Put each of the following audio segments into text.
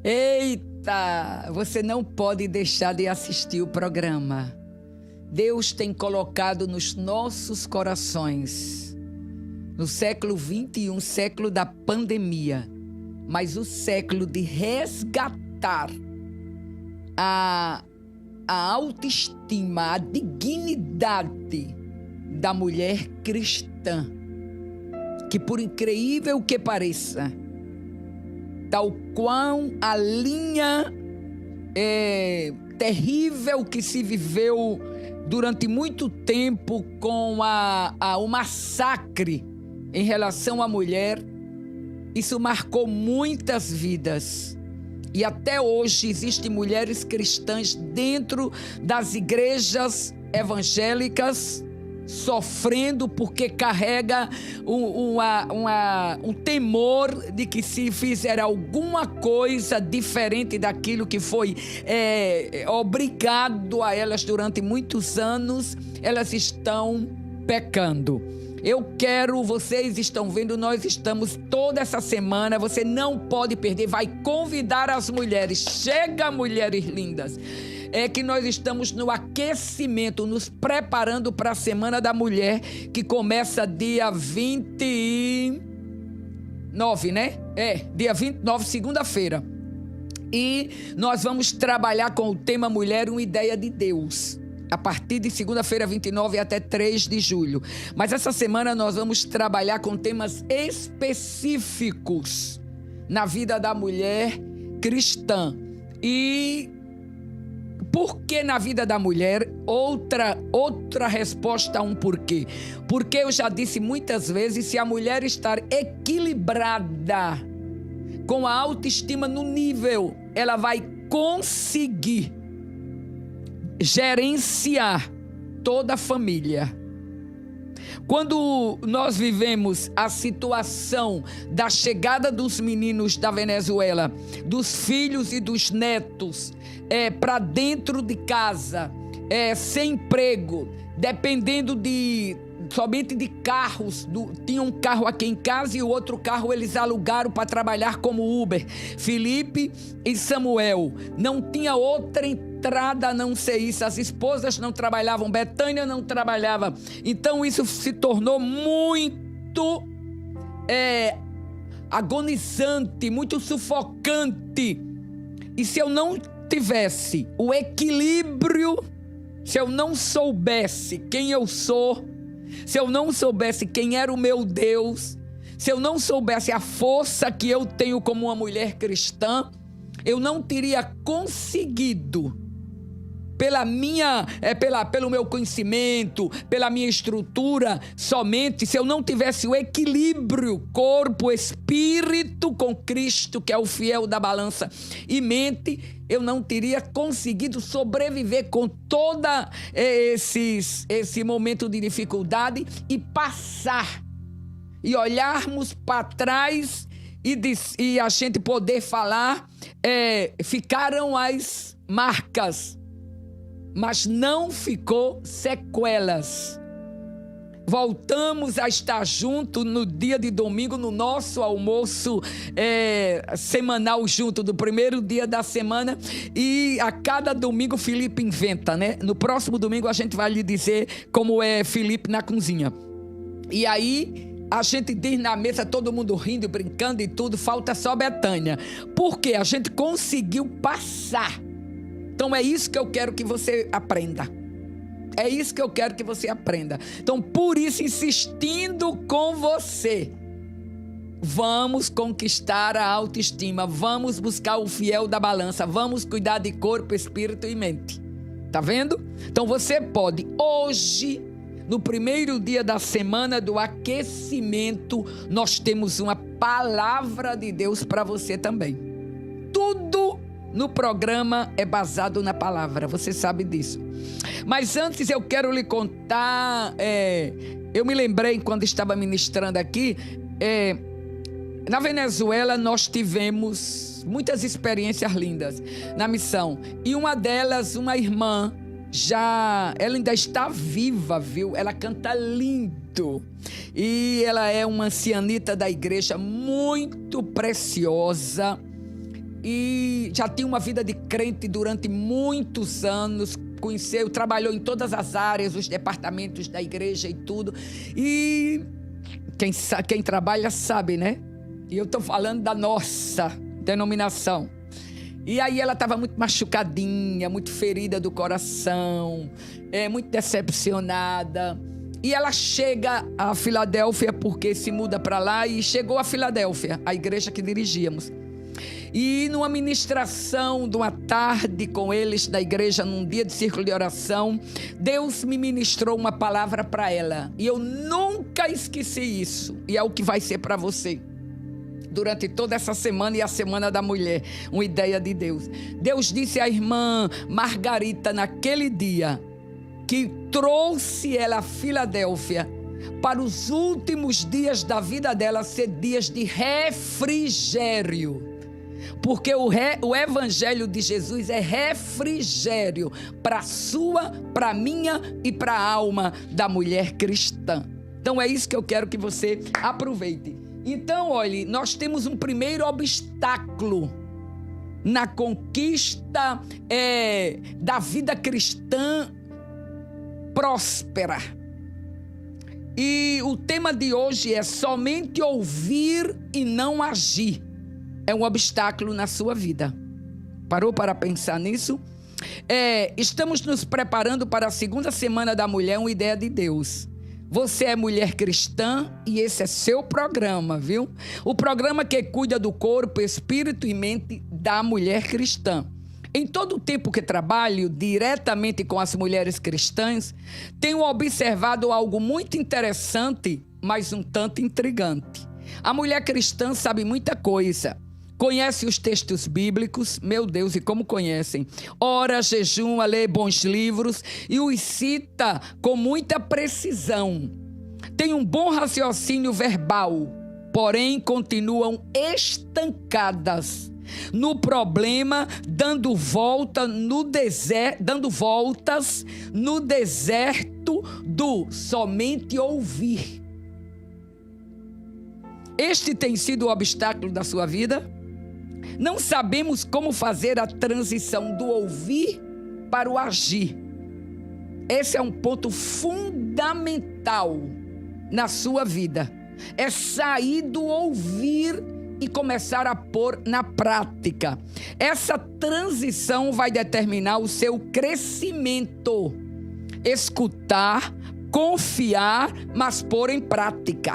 Eita, você não pode deixar de assistir o programa. Deus tem colocado nos nossos corações, no século 21, século da pandemia, mas o século de resgatar a autoestima, a dignidade da mulher cristã, que por incrível que pareça, tal qual a linha terrível que se viveu durante muito tempo com o massacre em relação à mulher, isso marcou muitas vidas. E até hoje existem mulheres cristãs dentro das igrejas evangélicas sofrendo porque carrega um temor de que se fizer alguma coisa diferente daquilo que foi obrigado a elas durante muitos anos, elas estão pecando. Vocês estão vendo, nós estamos toda essa semana, você não pode perder, vai convidar as mulheres, chega mulheres lindas, que nós estamos no aquecimento, nos preparando para a Semana da Mulher, que começa dia 29, né? Dia 29, segunda-feira. E nós vamos trabalhar com o tema Mulher, uma ideia de Deus, a partir de segunda-feira 29 até 3 de julho. Mas essa semana nós vamos trabalhar com temas específicos na vida da mulher cristã. E por que na vida da mulher? Outra resposta a um porquê. Porque eu já disse muitas vezes, se a mulher estar equilibrada, com a autoestima no nível, ela vai conseguir gerenciar toda a família. Quando nós vivemos a situação da chegada dos meninos da Venezuela, dos filhos e dos netos para dentro de casa, sem emprego, dependendo somente de carros, tinha um carro aqui em casa e o outro carro eles alugaram para trabalhar como Uber, Felipe e Samuel, não tinha outra entrada a não ser isso, as esposas não trabalhavam, Betânia não trabalhava, então isso se tornou muito agonizante, muito sufocante. E se eu não tivesse o equilíbrio, se eu não soubesse quem eu sou, se eu não soubesse quem era o meu Deus, se eu não soubesse a força que eu tenho como uma mulher cristã, eu não teria conseguido, pelo meu conhecimento, pela minha estrutura, somente se eu não tivesse o equilíbrio corpo, espírito com Cristo, que é o fiel da balança, e mente, eu não teria conseguido sobreviver com toda esse momento de dificuldade e passar, e olharmos para trás e a gente poder falar, ficaram as marcas, mas não ficou sequelas. Voltamos a estar juntos no dia de domingo, no nosso almoço semanal junto, do primeiro dia da semana, e a cada domingo Felipe inventa, né? No próximo domingo a gente vai lhe dizer como é Felipe na cozinha. E aí a gente diz na mesa, todo mundo rindo, brincando e tudo, falta só Betânia. Porque a gente conseguiu passar. Então é isso que eu quero que você aprenda. É isso que eu quero que você aprenda. Então, por isso, insistindo com você, vamos conquistar a autoestima, vamos buscar o fiel da balança, vamos cuidar de corpo, espírito e mente. Tá vendo? Então você pode, hoje, no primeiro dia da semana do aquecimento, nós temos uma palavra de Deus para você também. Tudo no programa é baseado na palavra, você sabe disso. Mas antes eu quero lhe contar, eu me lembrei quando estava ministrando aqui, na Venezuela nós tivemos muitas experiências lindas na missão. E uma delas, uma irmã, ela ainda está viva, viu? Ela canta lindo. E ela é uma ancianita da igreja, muito preciosa. e já tinha uma vida de crente durante muitos anos, conheceu, trabalhou em todas as áreas, os departamentos da igreja e tudo. E quem trabalha sabe, né? E eu estou falando da nossa denominação. E aí ela estava muito machucadinha, muito ferida do coração, muito decepcionada. E ela chega a Filadélfia porque se muda para lá, e chegou a Filadélfia, a igreja que dirigíamos. E numa ministração de uma tarde com eles da igreja, num dia de círculo de oração, Deus me ministrou uma palavra para ela. E eu nunca esqueci isso. E é o que vai ser para você durante toda essa semana e a Semana da Mulher. Uma ideia de Deus. Deus disse à irmã Margarita naquele dia que trouxe ela a Filadélfia para os últimos dias da vida dela ser dias de refrigério. Porque o evangelho de Jesus é refrigério para a sua, para a minha e para a alma da mulher cristã. Então é isso que eu quero que você aproveite. Então, olhe, nós temos um primeiro obstáculo na conquista da vida cristã próspera. E o tema de hoje é somente ouvir e não agir. É um obstáculo na sua vida. Parou para pensar nisso? Estamos nos preparando para a segunda semana da mulher, uma ideia de Deus. Você é mulher cristã e esse é seu programa, viu? O programa que cuida do corpo, espírito e mente da mulher cristã. Em todo o tempo que trabalho diretamente com as mulheres cristãs, tenho observado algo muito interessante, mas um tanto intrigante. A mulher cristã sabe muita coisa. Conhece os textos bíblicos, meu Deus, e como conhecem. Ora, jejuma, lê bons livros e os cita com muita precisão. Tem um bom raciocínio verbal, porém continuam estancadas no problema, dando voltas no deserto do somente ouvir. Este tem sido o obstáculo da sua vida? Não sabemos como fazer a transição do ouvir para o agir. Esse é um ponto fundamental na sua vida. É sair do ouvir e começar a pôr na prática. Essa transição vai determinar o seu crescimento. Escutar, confiar, mas pôr em prática.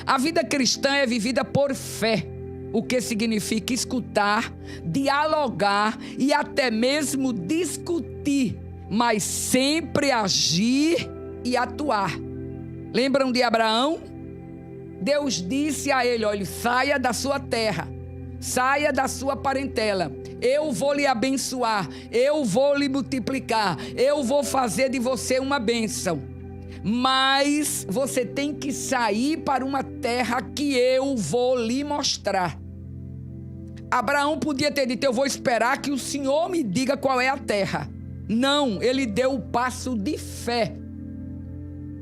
A vida cristã é vivida por fé. O que significa escutar, dialogar e até mesmo discutir, mas sempre agir e atuar. Lembram de Abraão? Deus disse a ele, olha, saia da sua terra, saia da sua parentela, eu vou lhe abençoar, eu vou lhe multiplicar, eu vou fazer de você uma bênção. Mas você tem que sair para uma terra que eu vou lhe mostrar. Abraão podia ter dito, eu vou esperar que o Senhor me diga qual é a terra. Não, ele deu o passo de fé.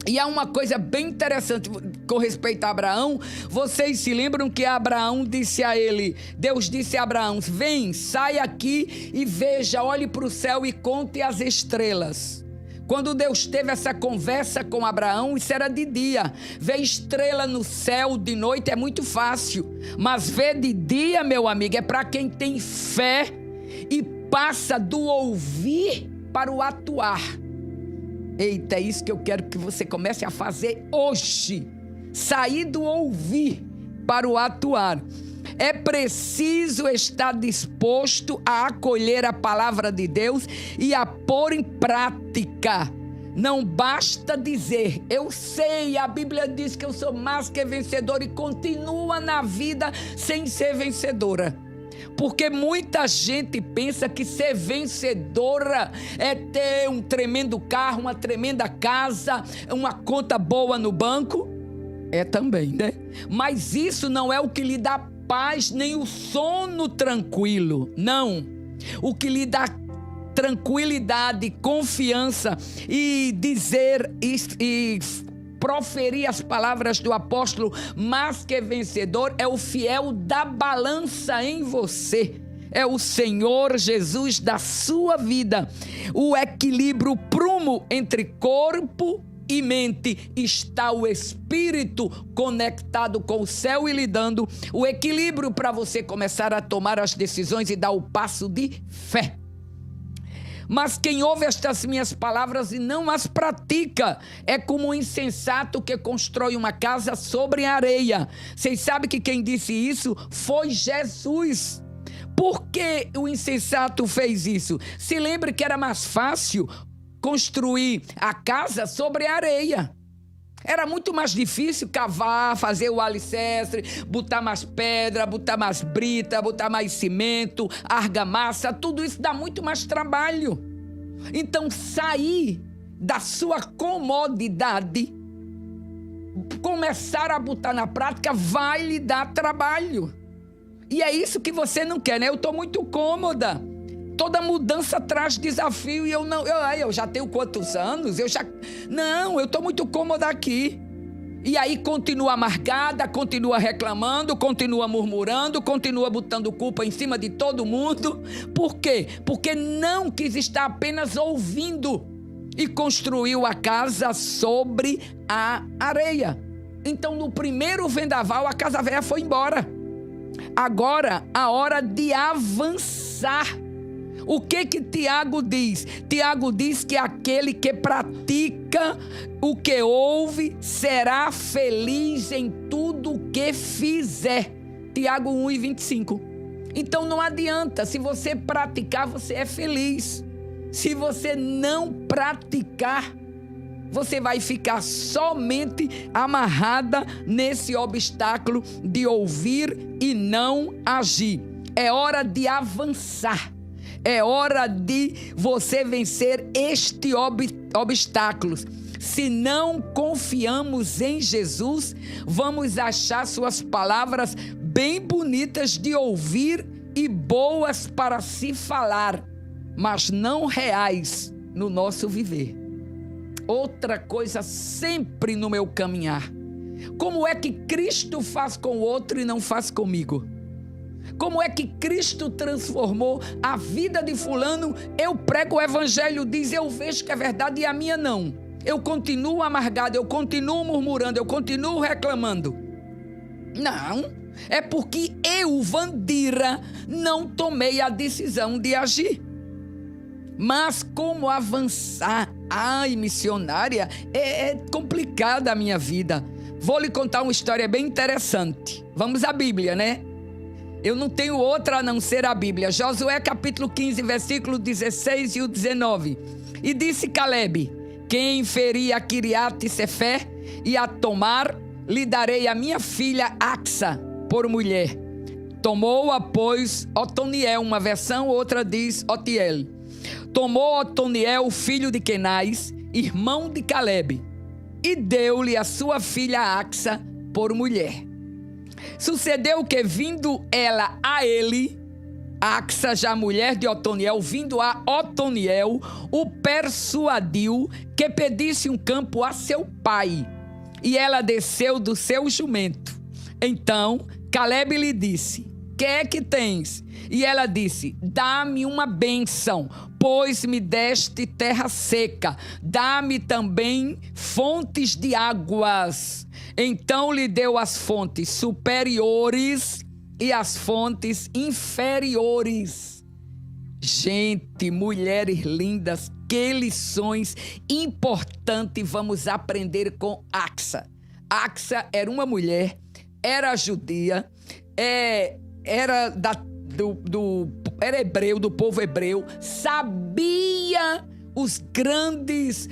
E há uma coisa bem interessante com respeito a Abraão. Vocês se lembram que Abraão disse a ele, Deus disse a Abraão, vem, sai aqui e veja, olhe para o céu e conte as estrelas. Quando Deus teve essa conversa com Abraão, isso era de dia. Ver estrela no céu de noite é muito fácil. Mas ver de dia, meu amigo, é para quem tem fé e passa do ouvir para o atuar. Eita, é isso que eu quero que você comece a fazer hoje. Sair do ouvir para o atuar. É preciso estar disposto a acolher a palavra de Deus e a pôr em prática. Não basta dizer, eu sei, a Bíblia diz que eu sou mais que vencedor e continua na vida sem ser vencedora. Porque muita gente pensa que ser vencedora é ter um tremendo carro, uma tremenda casa, uma conta boa no banco. É também, né? Mas isso não é o que lhe dá paz, nem o sono tranquilo. Não. O que lhe dá tranquilidade, confiança e dizer e proferir as palavras do apóstolo, mais que vencedor, é o fiel da balança em você. é o Senhor Jesus da sua vida. O equilíbrio prumo entre corpo e mente. Está o espírito conectado com o céu e lhe dando o equilíbrio para você começar a tomar as decisões e dar o passo de fé. Mas quem ouve estas minhas palavras e não as pratica é como um insensato que constrói uma casa sobre areia. Vocês sabem que quem disse isso foi Jesus. Por que o insensato fez isso? Se lembre que era mais fácil construir a casa sobre areia. Era muito mais difícil cavar, fazer o alicerce, botar mais pedra, botar mais brita, botar mais cimento, argamassa, tudo isso dá muito mais trabalho. Então, sair da sua comodidade, começar a botar na prática, vai lhe dar trabalho. E é isso que você não quer, né? Eu estou muito cômoda. Toda mudança traz desafio e eu já tenho quantos anos? Não, eu estou muito cômoda aqui. E aí continua amargada, continua reclamando, continua murmurando, continua botando culpa em cima de todo mundo. Por quê? Porque não quis estar apenas ouvindo e construiu a casa sobre a areia. Então, no primeiro vendaval, a casa velha foi embora. Agora, a hora de avançar. O que Tiago diz? Tiago diz que aquele que pratica o que ouve será feliz em tudo o que fizer. Tiago 1:25. Então não adianta, se você praticar, você é feliz. Se você não praticar, você vai ficar somente amarrada nesse obstáculo de ouvir e não agir. É hora de avançar. É hora de você vencer este obstáculo. Se não confiamos em Jesus, vamos achar suas palavras bem bonitas de ouvir e boas para se falar, mas não reais no nosso viver. Outra coisa sempre no meu caminhar: como é que Cristo faz com o outro e não faz comigo? Como é que Cristo transformou a vida de fulano? Eu prego o evangelho, diz, eu vejo que é verdade e a minha não. Eu continuo amargado, eu continuo murmurando, eu continuo reclamando. Não, é porque eu, Vandira, não tomei a decisão de agir. Mas como avançar? Ai, missionária, é complicada a minha vida. Vou lhe contar uma história bem interessante. Vamos à Bíblia, né? Eu não tenho outra a não ser a Bíblia. Josué capítulo 15, versículo 16 e o 19. E disse Calebe: quem ferir a Kiriate Sefer e a tomar, lhe darei a minha filha Axa por mulher. Tomou-a, pois, Otoniel, uma versão, outra diz Otiel. Tomou Otoniel, filho de Kenaz, irmão de Calebe, e deu-lhe a sua filha Axa por mulher. Sucedeu que, vindo ela a ele, Axa, já mulher de Otoniel, vindo a Otoniel, o persuadiu que pedisse um campo a seu pai, e ela desceu do seu jumento. Então Calebe lhe disse: que é que tens? E ela disse: dá-me uma bênção, pois me deste terra seca, dá-me também fontes de águas. Então lhe deu as fontes superiores e as fontes inferiores. Gente, mulheres lindas, que lições importantes vamos aprender com Axa. Axa era uma mulher, era judia, era hebreu, do povo hebreu, sabia os grandes...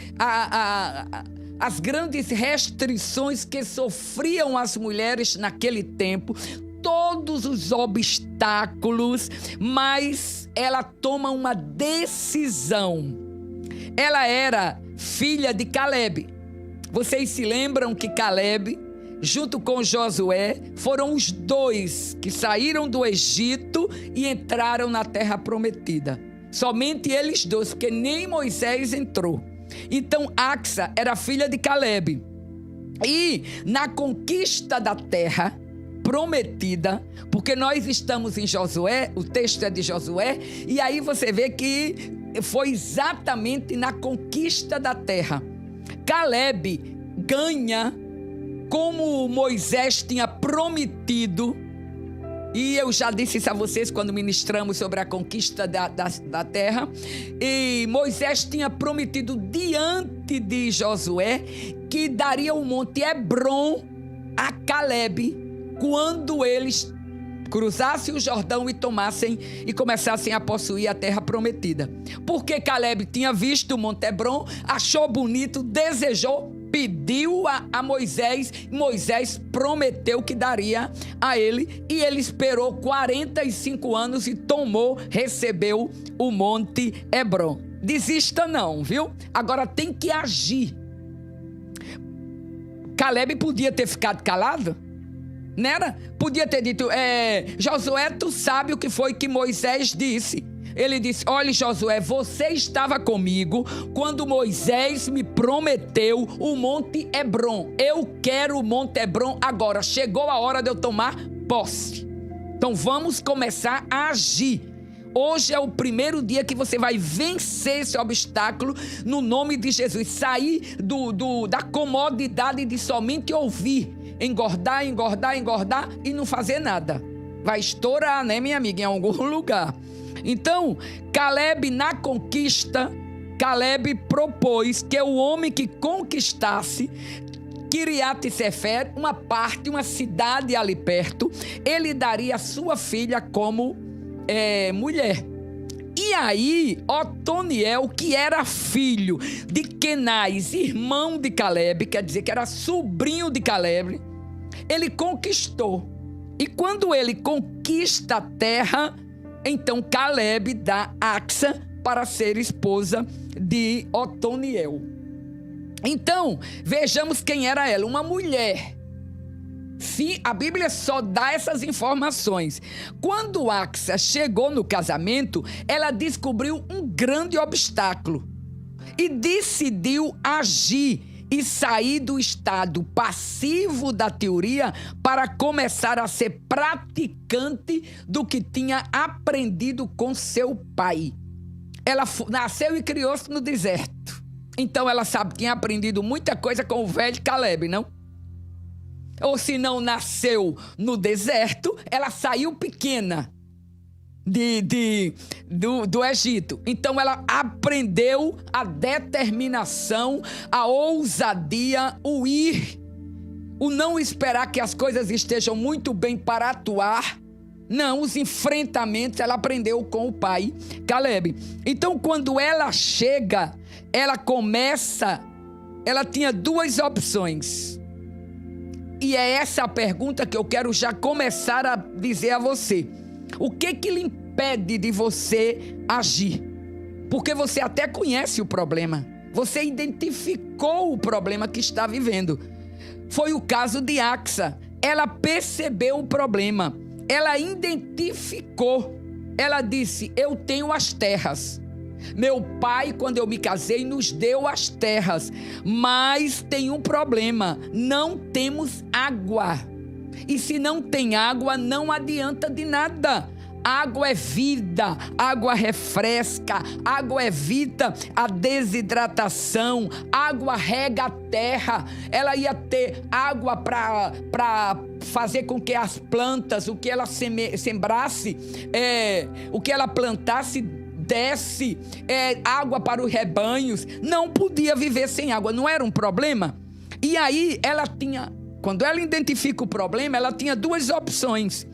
as grandes restrições que sofriam as mulheres naquele tempo, todos os obstáculos, mas ela toma uma decisão. Ela era filha de Calebe. Vocês se lembram que Calebe, junto com Josué, foram os dois que saíram do Egito e entraram na terra prometida. Somente eles dois, porque nem Moisés entrou. Então Axa era filha de Calebe. E na conquista da terra prometida, porque nós estamos em Josué, o texto é de Josué, e aí você vê que foi exatamente na conquista da terra. Caleb ganha como Moisés tinha prometido, e eu já disse isso a vocês quando ministramos sobre a conquista da terra, e Moisés tinha prometido diante de Josué que daria o monte Hebrom a Caleb quando eles cruzassem o Jordão e tomassem e começassem a possuir a terra prometida. Porque Caleb tinha visto o monte Hebrom, achou bonito, desejou, pediu a Moisés, Moisés prometeu que daria a ele, e ele esperou 45 anos e recebeu o monte Hebrom. Desista não, viu? Agora tem que agir. Caleb podia ter ficado calado, não era? Podia ter dito, Josué, tu sabe o que foi que Moisés disse? Ele disse, olha Josué, você estava comigo quando Moisés me prometeu o monte Hebrom. Eu quero o monte Hebrom agora. Chegou a hora de eu tomar posse. Então vamos começar a agir. Hoje é o primeiro dia que você vai vencer esse obstáculo no nome de Jesus. Sair da comodidade de somente ouvir. Engordar e não fazer nada. Vai estourar, né, minha amiga, em algum lugar. Então, Caleb, na conquista, Caleb propôs que o homem que conquistasse Kiriat-Sefer, uma cidade ali perto, ele daria a sua filha como mulher. E aí, Otoniel, que era filho de Kenaz, irmão de Caleb, quer dizer que era sobrinho de Caleb, ele conquistou. E quando ele conquista a terra, então Caleb dá Axa para ser esposa de Otoniel. Então, vejamos quem era ela, uma mulher. Sim, a Bíblia só dá essas informações. Quando Axa chegou no casamento, ela descobriu um grande obstáculo e decidiu agir e sair do estado passivo da teoria para começar a ser praticante do que tinha aprendido com seu pai. Ela nasceu e criou-se no deserto. Então ela tinha aprendido muita coisa com o velho Caleb, não? Ou se não nasceu no deserto, ela saiu pequena do Egito. Então ela aprendeu a determinação, a ousadia, o ir, o não esperar que as coisas estejam muito bem para atuar. Não, os enfrentamentos ela aprendeu com o pai Caleb. Então quando ela chega, ela tinha duas opções. E é essa a pergunta que eu quero já começar a dizer a você. O que lhe impede de você agir? Porque você até conhece o problema. Você identificou o problema que está vivendo. Foi o caso de Axa. Ela percebeu o problema. Ela identificou. Ela disse, eu tenho as terras. Meu pai, quando eu me casei, nos deu as terras. Mas tem um problema. Não temos água. E se não tem água, não adianta de nada. Água é vida, água refresca, água evita a desidratação, água rega a terra. Ela ia ter água para fazer com que as plantas, o que ela sembrasse, o que ela plantasse, desse água para os rebanhos. Não podia viver sem água, não era um problema? E aí quando ela identifica o problema, ela tinha duas opções.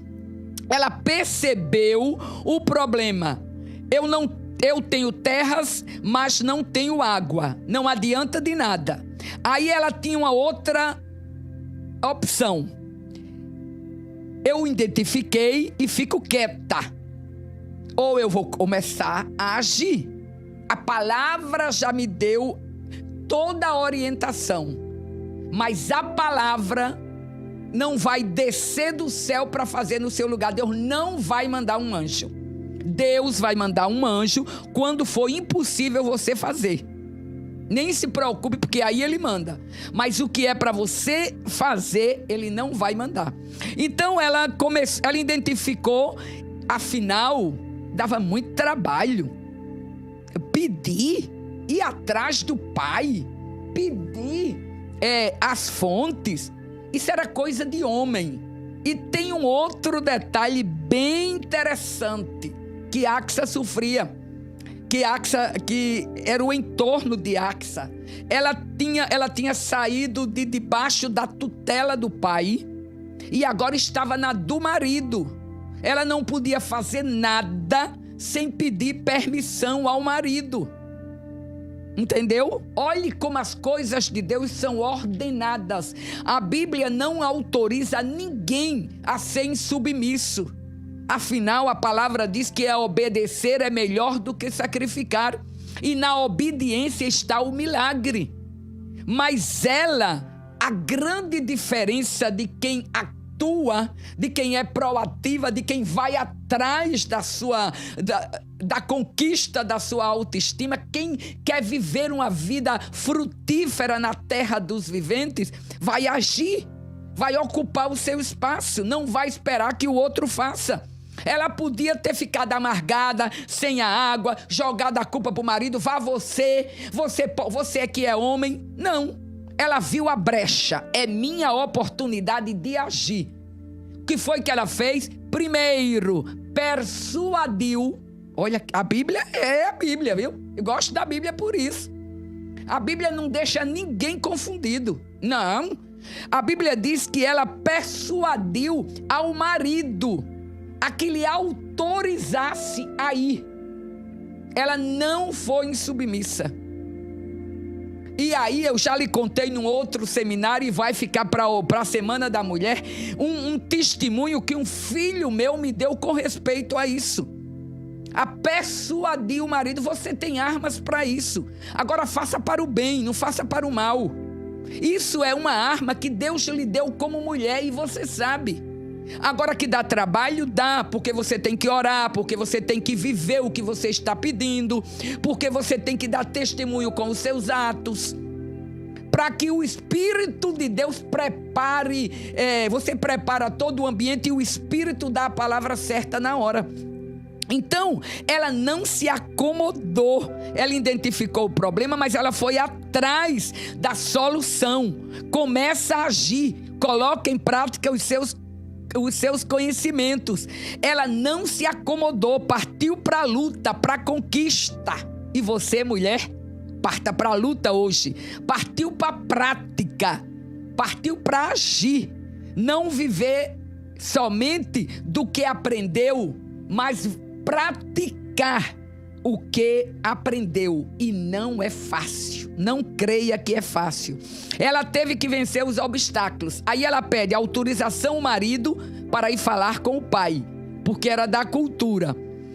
Ela percebeu o problema. Eu tenho terras, mas não tenho água. Não adianta de nada. Aí ela tinha uma outra opção. Eu identifiquei e fico quieta. Ou eu vou começar a agir. A palavra já me deu toda a orientação. Mas a palavra não vai descer do céu para fazer no seu lugar. Deus não vai mandar um anjo. Deus vai mandar um anjo quando for impossível você fazer. Nem se preocupe, porque aí ele manda. Mas o que é para você fazer, ele não vai mandar. Então ela identificou, afinal, dava muito trabalho. Pedir, ir atrás do pai, pedir as fontes, isso era coisa de homem. E tem um outro detalhe bem interessante que Axa sofria. Que era o entorno de Axa. Ela tinha saído de debaixo da tutela do pai e agora estava na do marido. Ela não podia fazer nada sem pedir permissão ao marido. Entendeu? Olhe como as coisas de Deus são ordenadas. A Bíblia não autoriza ninguém a ser insubmisso. Afinal, a palavra diz que obedecer é melhor do que sacrificar. E na obediência está o milagre. Mas a grande diferença de quem atua, de quem é proativa, de quem vai atrás da conquista da sua autoestima, quem quer viver uma vida frutífera na terra dos viventes, vai agir, vai ocupar o seu espaço, não vai esperar que o outro faça. Ela podia ter ficado amargada, sem a água, jogado a culpa pro marido, vá você é que é homem. Não, ela viu a brecha, é minha oportunidade de agir. O que foi que ela fez? Primeiro, persuadiu. Olha, a Bíblia é a Bíblia, viu? Eu gosto da Bíblia por isso. A Bíblia não deixa ninguém confundido. Não. A Bíblia diz que ela persuadiu ao marido a que lhe autorizasse a ir. Ela não foi insubmissa. E aí eu já lhe contei num outro seminário e vai ficar para a Semana da Mulher um testemunho que um filho meu me deu com respeito a isso. A persuadir o marido, você tem armas para isso. Agora faça para o bem, não faça para o mal. Isso é uma arma que Deus lhe deu como mulher e você sabe. Agora que dá trabalho, dá, porque você tem que orar, porque você tem que viver o que você está pedindo, porque você tem que dar testemunho com os seus atos, para que o Espírito de Deus prepare, você prepara todo o ambiente e o Espírito dá a palavra certa na hora. Então, ela não se acomodou, ela identificou o problema, mas ela foi atrás da solução, começa a agir, coloca em prática os seus conhecimentos. Ela não se acomodou, partiu para a luta, para a conquista. E você, mulher, parta para a luta hoje, partiu para a prática, partiu para agir, não viver somente do que aprendeu, mas praticar o que aprendeu. E não é fácil, não creia que é fácil. Ela teve que vencer os obstáculos. Aí ela pede autorização ao marido para ir falar com o pai, porque era da cultura.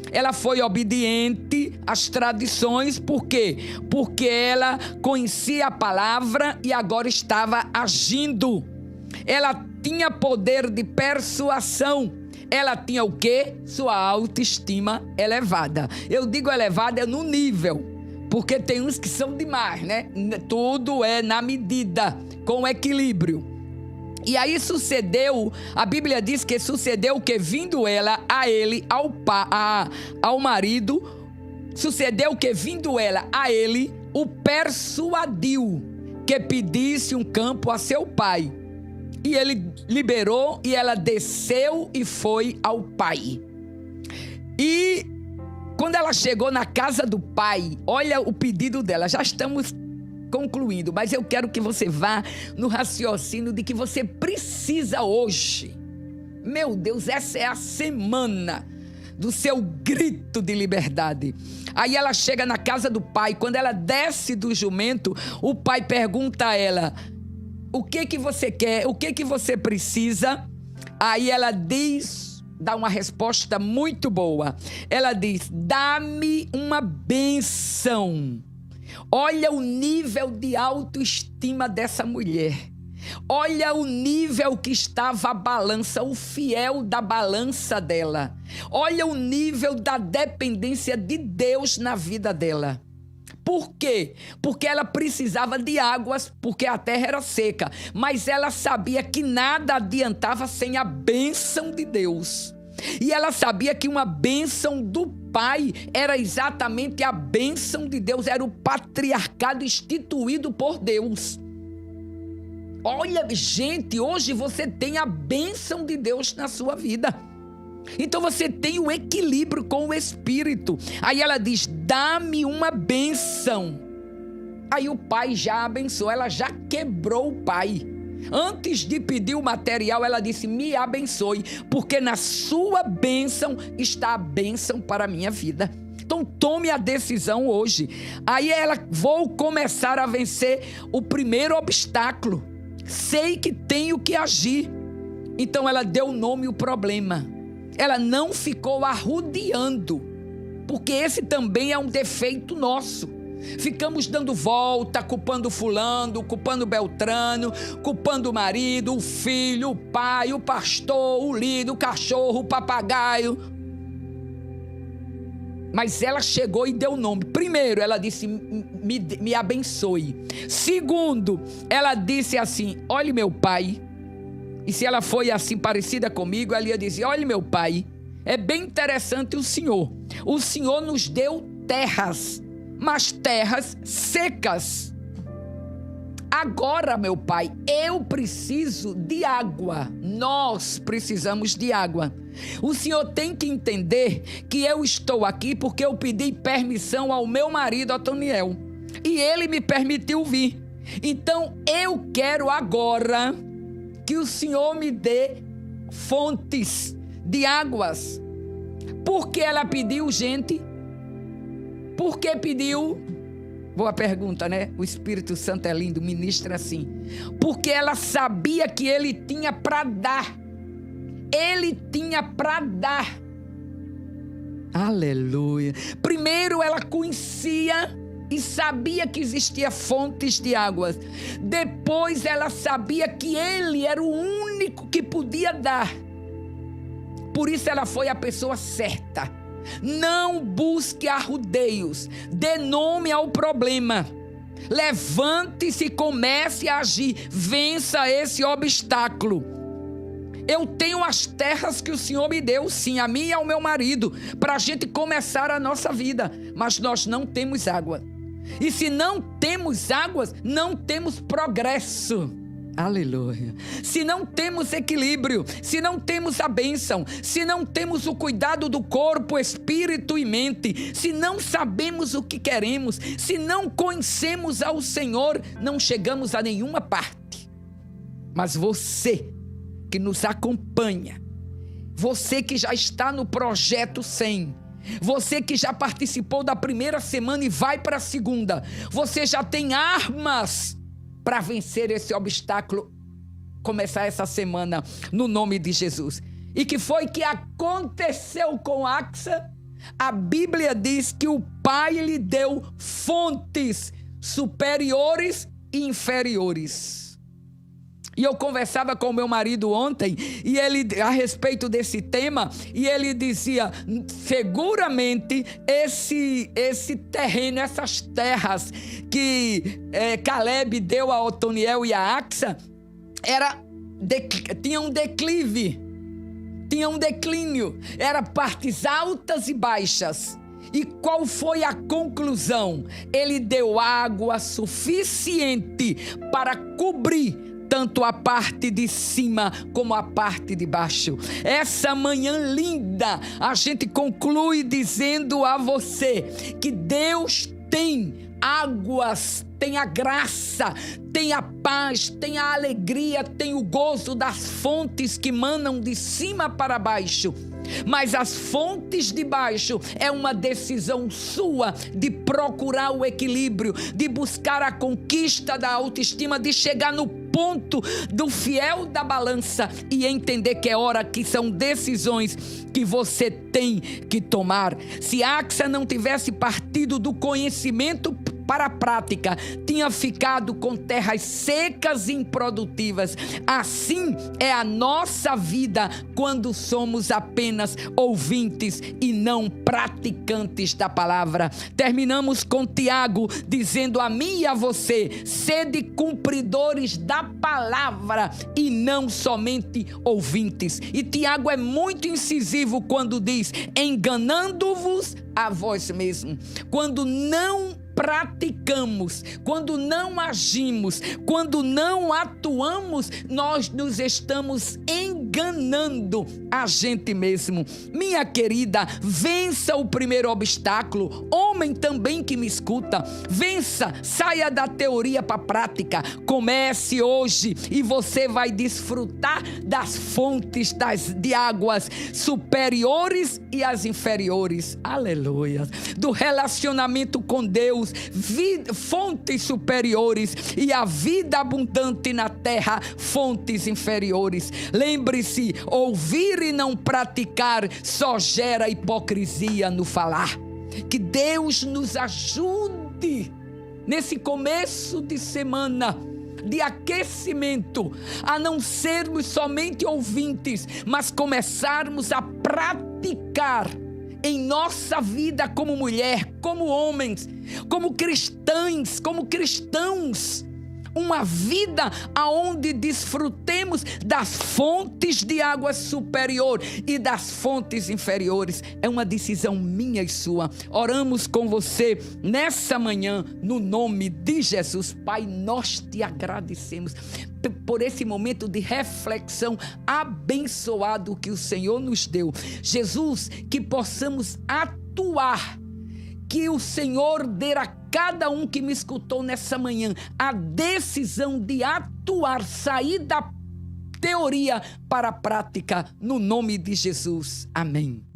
Ela foi obediente às tradições, por quê? Porque ela conhecia a palavra e agora estava agindo. Ela tinha poder de persuasão. Ela tinha o quê? Sua autoestima elevada. Eu digo elevada no nível, porque tem uns que são demais, né? Tudo é na medida, com equilíbrio. E aí sucedeu, a Bíblia diz que sucedeu que vindo ela a ele, ao marido, sucedeu que vindo ela a ele, o persuadiu que pedisse um campo a seu pai. E ele liberou e ela desceu e foi ao pai. E quando ela chegou na casa do pai, olha o pedido dela, já estamos concluindo, mas eu quero que você vá no raciocínio de que você precisa hoje. Meu Deus, essa é a semana do seu grito de liberdade. Aí ela chega na casa do pai, quando ela desce do jumento, o pai pergunta a ela: o que você quer? O que você precisa? Aí ela dá uma resposta muito boa. Ela diz: dá-me uma bênção. Olha o nível de autoestima dessa mulher. Olha o nível que estava a balança, o fiel da balança dela. Olha o nível da dependência de Deus na vida dela. Por quê? Porque ela precisava de águas, porque a terra era seca. Mas ela sabia que nada adiantava sem a bênção de Deus. E ela sabia que uma bênção do pai era exatamente a bênção de Deus, era o patriarcado instituído por Deus. Olha, gente, hoje você tem a bênção de Deus na sua vida. Então você tem o equilíbrio com o Espírito. Aí ela diz, dá-me uma bênção. Aí o pai já abençoou, ela já quebrou o pai. Antes de pedir o material, ela disse, me abençoe, porque na sua bênção está a bênção para a minha vida. Então tome a decisão hoje. Aí ela, vou começar a vencer o primeiro obstáculo. Sei que tenho que agir. Então ela deu nome ao problema. Ela não ficou arrodeando, porque esse também é um defeito nosso. Ficamos dando volta, culpando fulano, culpando Beltrano, culpando o marido, o filho, o pai, o pastor, o líder, o cachorro, o papagaio. Mas ela chegou e deu nome. Primeiro, ela disse, me abençoe. Segundo, ela disse assim, olhe meu pai. E se ela foi assim parecida comigo, ela ia dizer, olhe meu pai, é bem interessante o Senhor nos deu terras, mas terras secas. Agora, meu pai, eu preciso de água. Nós precisamos de água. O Senhor tem que entender que eu estou aqui porque eu pedi permissão ao meu marido Otoniel. E ele me permitiu vir. Então, eu quero agora que o Senhor me dê fontes de águas. Por que ela pediu, gente? Por que pediu? Boa pergunta, né? O Espírito Santo é lindo, ministra assim. Porque ela sabia que ele tinha para dar. Ele tinha para dar. Aleluia. Primeiro ela conhecia e sabia que existia fontes de águas. Depois ela sabia que ele era o único que podia dar. Por isso ela foi a pessoa certa. Não busque arrodeios. Dê nome ao problema. Levante-se e comece a agir. Vença esse obstáculo. Eu tenho as terras que o Senhor me deu, sim, a mim e ao meu marido, para a gente começar a nossa vida. Mas nós não temos água. E se não temos águas, não temos progresso. Aleluia. Se não temos equilíbrio, se não temos a bênção, se não temos o cuidado do corpo, espírito e mente, se não sabemos o que queremos, se não conhecemos ao Senhor, não chegamos a nenhuma parte. Mas você que nos acompanha, você que já está no projeto 100, você que já participou da primeira semana e vai para a segunda, você já tem armas para vencer esse obstáculo, começar essa semana no nome de Jesus. E que foi que aconteceu com Axa? A Bíblia diz que o Pai lhe deu fontes superiores e inferiores. E eu conversava com o meu marido ontem, e ele, a respeito desse tema, e ele dizia, seguramente esse terreno, essas terras que Caleb deu a Otoniel e a Axa, tinha um declive, tinha um declínio, era partes altas e baixas. E qual foi a conclusão? Ele deu água suficiente para cobrir tanto a parte de cima como a parte de baixo. Essa manhã linda, a gente conclui dizendo a você que Deus tem águas, tem a graça, tem a paz, tem a alegria, tem o gozo das fontes que manam de cima para baixo. Mas as fontes de baixo é uma decisão sua de procurar o equilíbrio, de buscar a conquista da autoestima, de chegar no ponto do fiel da balança e entender que é hora que são decisões que você tem que tomar. Se Axa não tivesse partido do conhecimento para a prática, tinha ficado com terras secas e improdutivas. Assim é a nossa vida quando somos apenas ouvintes e não praticantes da palavra. Terminamos com Tiago dizendo a mim e a você: sede cumpridores da palavra e não somente ouvintes. E Tiago é muito incisivo quando diz: enganando-vos a vós mesmos. Quando não praticamos, quando não agimos, quando não atuamos, nós nos estamos enganando a gente mesmo. Minha querida, vença o primeiro obstáculo. Homem também que me escuta, vença, saia da teoria para a prática. Comece hoje e você vai desfrutar das fontes de águas superiores e as inferiores. Aleluia. Do relacionamento com Deus, fontes superiores, e a vida abundante na terra, fontes inferiores. Lembre-se, ouvir e não praticar só gera hipocrisia no falar. Que Deus nos ajude nesse começo de semana de aquecimento, a não sermos somente ouvintes, mas começarmos a praticar em nossa vida como mulher, como homens, como cristãs, como cristãos, uma vida aonde desfrutemos das fontes de água superior e das fontes inferiores. É uma decisão minha e sua. Oramos com você nessa manhã, no nome de Jesus. Pai, nós te agradecemos por esse momento de reflexão abençoado que o Senhor nos deu. Jesus, que possamos atuar, que o Senhor dê a cada um que me escutou nessa manhã a decisão de atuar, sair da teoria para a prática, no nome de Jesus. Amém.